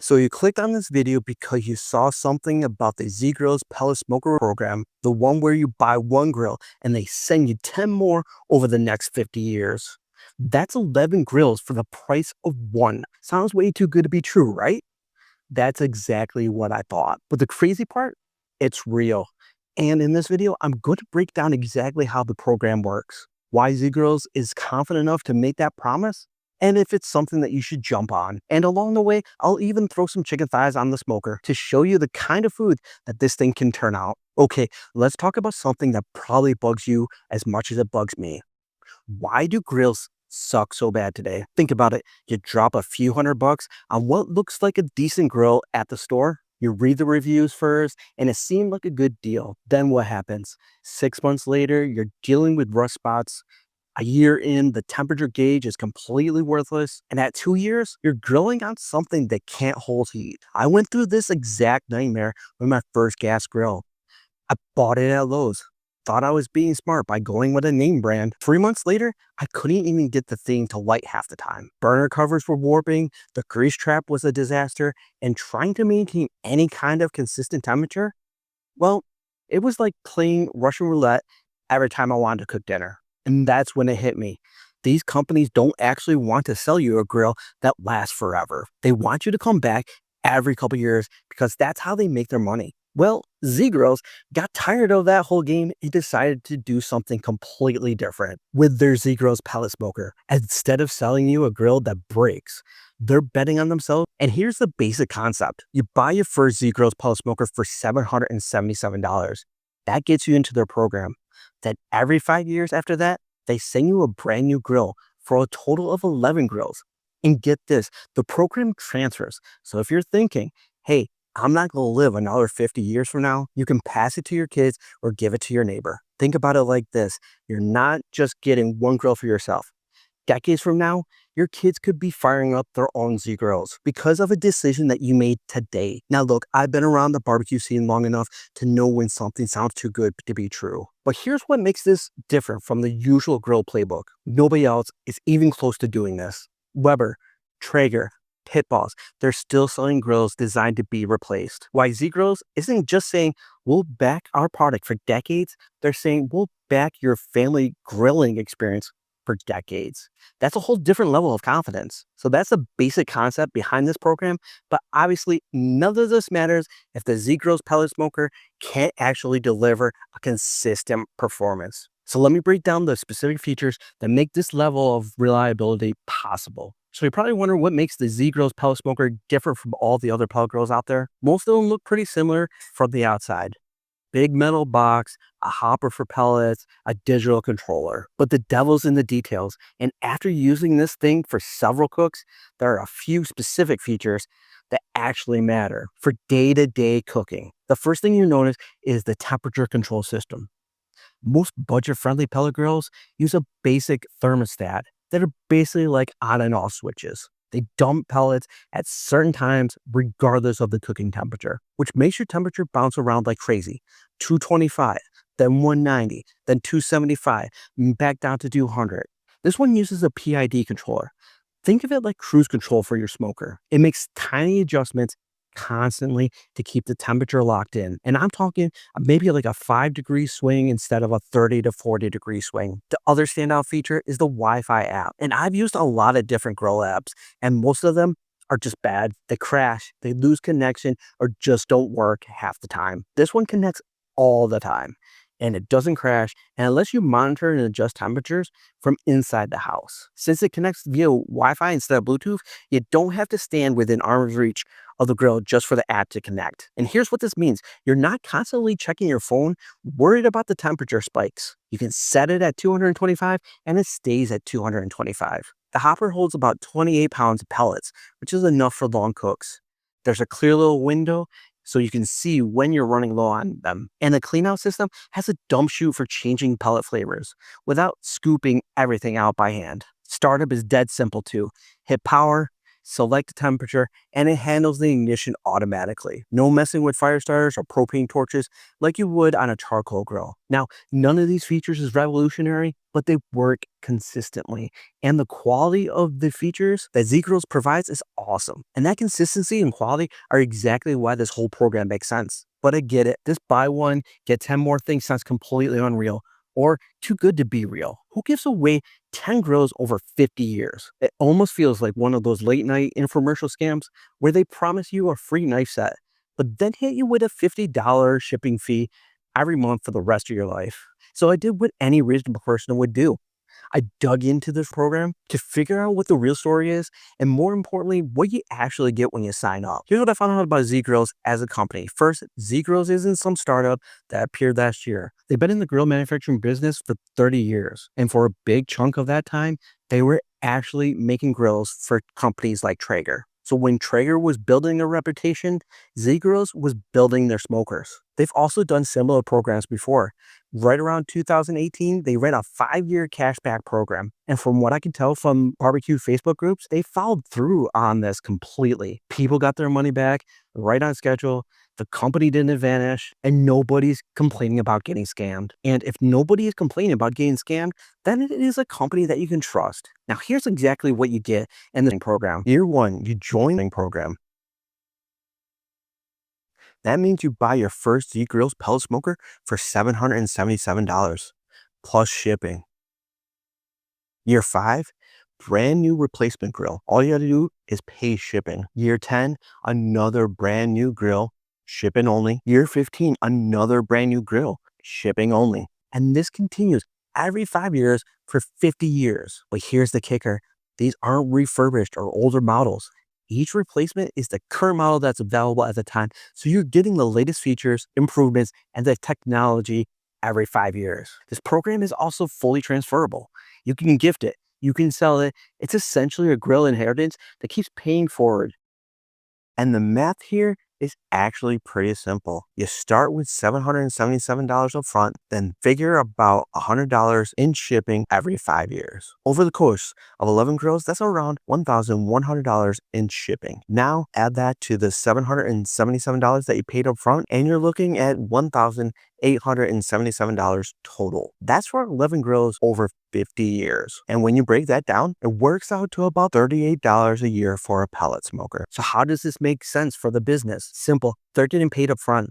So you clicked on this video because you saw something about the Z Grills Pellet Smoker program, the one where you buy one grill and they send you 10 more over the next 50 years. That's 11 grills for the price of one. Sounds way too good to be true, right? That's exactly what I thought. But the crazy part, it's real. And in this video, I'm going to break down exactly how the program works, why Z Grills is confident enough to make that promise, and if it's something that you should jump on. And along the way, I'll even throw some chicken thighs on the smoker to show you the kind of food that this thing can turn out. Okay, let's talk about something that probably bugs you as much as it bugs me. Why do grills suck so bad today? Think about it. You drop a few $100 on what looks like a decent grill at the store. You read the reviews first, and it seemed like a good deal. Then what happens? 6 months later, you're dealing with rust spots. A year in, the temperature gauge is completely worthless. And at 2 years, you're grilling on something that can't hold heat. I went through this exact nightmare with my first gas grill. I bought it at Lowe's. Thought I was being smart by going with a name brand. 3 months later, I couldn't even get the thing to light half the time. Burner covers were warping, the grease trap was a disaster, and trying to maintain any kind of consistent temperature, well, it was like playing Russian roulette every time I wanted to cook dinner. And that's when it hit me. These companies don't actually want to sell you a grill that lasts forever. They want you to come back every couple years because that's how they make their money. Well, Z Grills got tired of that whole game and decided to do something completely different with their Z Grills Pellet Smoker. Instead of selling you a grill that breaks, they're betting on themselves. And here's the basic concept. You buy your first Z Grills Pellet Smoker for $777. That gets you into their program. Then every 5 years after that, they send you a brand new grill for a total of 11 grills. And get this, the program transfers. So if you're thinking, hey, I'm not going to live another 50 years from now, you can pass it to your kids or give it to your neighbor. Think about it like this. You're not just getting one grill for yourself. Decades from now, your kids could be firing up their own Z Grills because of a decision that you made today. Now look, I've been around the barbecue scene long enough to know when something sounds too good to be true. But here's what makes this different from the usual grill playbook. Nobody else is even close to doing this. Weber, Traeger, Pitballs, they're still selling grills designed to be replaced. Why Z Grills isn't just saying, we'll back our product for decades, they're saying, we'll back your family grilling experience for decades. That's a whole different level of confidence. So that's the basic concept behind this program. But obviously, none of this matters if the Z Grills Pellet Smoker can't actually deliver a consistent performance. So let me break down the specific features that make this level of reliability possible. So you're probably wondering what makes the Z Grills Pellet Smoker different from all the other pellet grills out there. Most of them look pretty similar from the outside. Big metal box, a hopper for pellets, a digital controller. But the devil's in the details. And after using this thing for several cooks, there are a few specific features that actually matter for day-to-day cooking. The first thing you notice is the temperature control system. Most budget-friendly pellet grills use a basic thermostat that are basically like on and off switches. They dump pellets at certain times regardless of the cooking temperature, which makes your temperature bounce around like crazy. 225, then 190, then 275, back down to 200. This one uses a PID controller. Think of it like cruise control for your smoker. It makes tiny adjustments constantly to keep the temperature locked in. And I'm talking maybe like a 5-degree swing instead of a 30 to 40-degree swing. The other standout feature is the Wi-Fi app. And I've used a lot of different grill apps, and most of them are just bad. They crash, they lose connection, or just don't work half the time. This one connects all the time, and it doesn't crash, and it lets you monitor and adjust temperatures from inside the house. Since it connects via Wi-Fi instead of Bluetooth, you don't have to stand within arm's reach of the grill just for the app to connect. And here's what this means. You're not constantly checking your phone, worried about the temperature spikes. You can set it at 225 and it stays at 225. The hopper holds about 28 pounds of pellets, which is enough for long cooks. There's a clear little window so you can see when you're running low on them. And the cleanout system has a dump chute for changing pellet flavors without scooping everything out by hand. Startup is dead simple too. Hit power, select the temperature, and it handles the ignition automatically. No messing with fire starters or propane torches like you would on a charcoal grill. Now, none of these features is revolutionary, but they work consistently. And the quality of the features that Z Grills provides is awesome. And that consistency and quality are exactly why this whole program makes sense. But I get it. This buy one, get 10 more things sounds completely unreal or too good to be real. Who gives away 10 grills over 50 years? It almost feels like one of those late night infomercial scams where they promise you a free knife set, but then hit you with a $50 shipping fee every month for the rest of your life. So I did what any reasonable person would do. I dug into this program to figure out what the real story is, and more importantly, what you actually get when you sign up. Here's what I found out about Z Grills as a company. First, Z Grills isn't some startup that appeared last year. They've been in the grill manufacturing business for 30 years, and for a big chunk of that time, they were actually making grills for companies like Traeger. So when Traeger was building a reputation, Z Grills was building their smokers. They've also done similar programs before. Right around 2018, they ran a 5-year cashback program. And from what I can tell from barbecue Facebook groups, they followed through on this completely. People got their money back right on schedule. The company didn't vanish, and nobody's complaining about getting scammed. And if nobody is complaining about getting scammed, then it is a company that you can trust. Now, here's exactly what you get in the program. Year one, you join the program. That means you buy your first Z Grills Pellet Smoker for $777 plus shipping. Year 5, brand new replacement grill. All you got to do is pay shipping. Year 10, another brand new grill, shipping only. Year 15, another brand new grill, shipping only. And this continues every 5 years for 50 years. But here's the kicker. These aren't refurbished or older models. Each replacement is the current model that's available at the time. So you're getting the latest features, improvements, and the technology every 5 years. This program is also fully transferable. You can gift it, you can sell it. It's essentially a grill inheritance that keeps paying forward. And the math here is actually pretty simple. You start with $777 up front, then figure about $100 in shipping every 5 years. Over the course of 11 grills, that's around $1,100 in shipping. Now add that to the $777 that you paid up front, and you're looking at $1,877 total. That's for 11 grills over 50 years. And when you break that down, it works out to about $38 a year for a pellet smoker. So how does this make sense for the business? Simple. They're getting paid up front.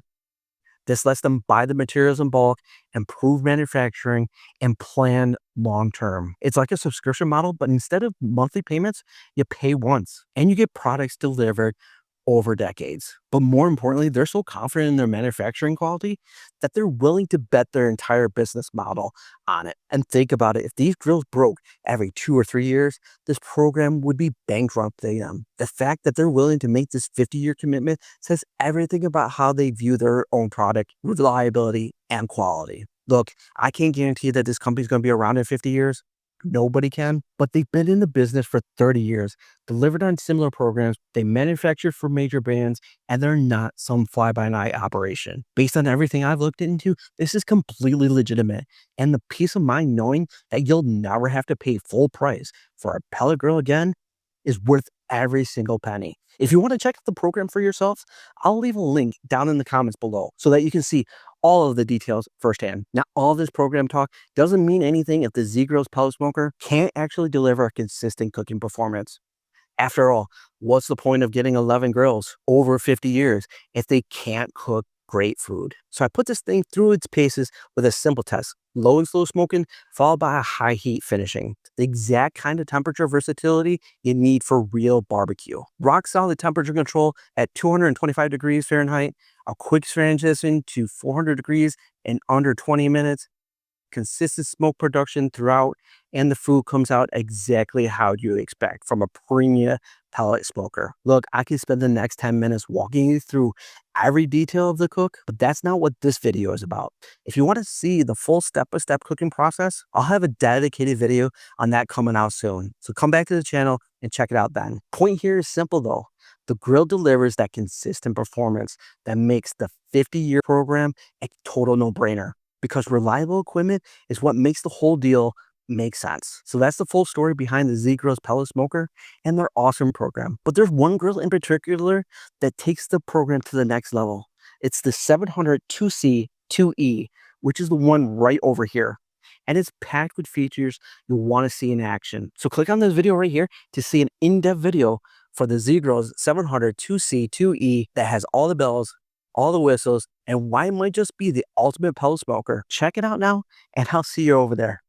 This lets them buy the materials in bulk, improve manufacturing, and plan long term. It's like a subscription model, but instead of monthly payments, you pay once and you get products delivered over decades. But more importantly, they're so confident in their manufacturing quality that they're willing to bet their entire business model on it. And think about it, if these grills broke every 2 or 3 years, this program would be bankrupting them. The fact that they're willing to make this 50-year commitment says everything about how they view their own product, reliability, and quality. Look, I can't guarantee that this company's going to be around in 50 years. Nobody can, but they've been in the business for 30 years, delivered on similar programs, they manufacture for major brands, and they're not some fly-by-night operation. Based on everything I've looked into, this is completely legitimate, and the peace of mind knowing that you'll never have to pay full price for a pellet grill again is worth every single penny. If you want to check out the program for yourself, I'll leave a link down in the comments below so that you can see all of the details firsthand. Now, all this program talk doesn't mean anything if the Z Grills Pellet Smoker can't actually deliver a consistent cooking performance. After all, what's the point of getting 11 grills over 50 years if they can't cook great food? So I put this thing through its paces with a simple test: low and slow smoking followed by a high heat finishing. The exact kind of temperature versatility you need for real barbecue. Rock solid temperature control at 225 degrees Fahrenheit, a quick transition to 400 degrees in under 20 minutes, consistent smoke production throughout, and the food comes out exactly how you expect from a premium pellet smoker. Look, I could spend the next 10 minutes walking you through every detail of the cook, but that's not what this video is about. If you want to see the full step-by-step cooking process, I'll have a dedicated video on that coming out soon. So come back to the channel and check it out then. Point here is simple though. The grill delivers that consistent performance that makes the 50-year program a total no-brainer, because reliable equipment is what makes the whole deal makes sense. So that's the full story behind the Z Grills Pellet Smoker and their awesome program. But there's one grill in particular that takes the program to the next level. It's the 700 2C 2E, which is the one right over here. And it's packed with features you'll want to see in action. So click on this video right here to see an in-depth video for the Z Grills 700 2C 2E that has all the bells, all the whistles, and why it might just be the ultimate pellet smoker. Check it out now, and I'll see you over there.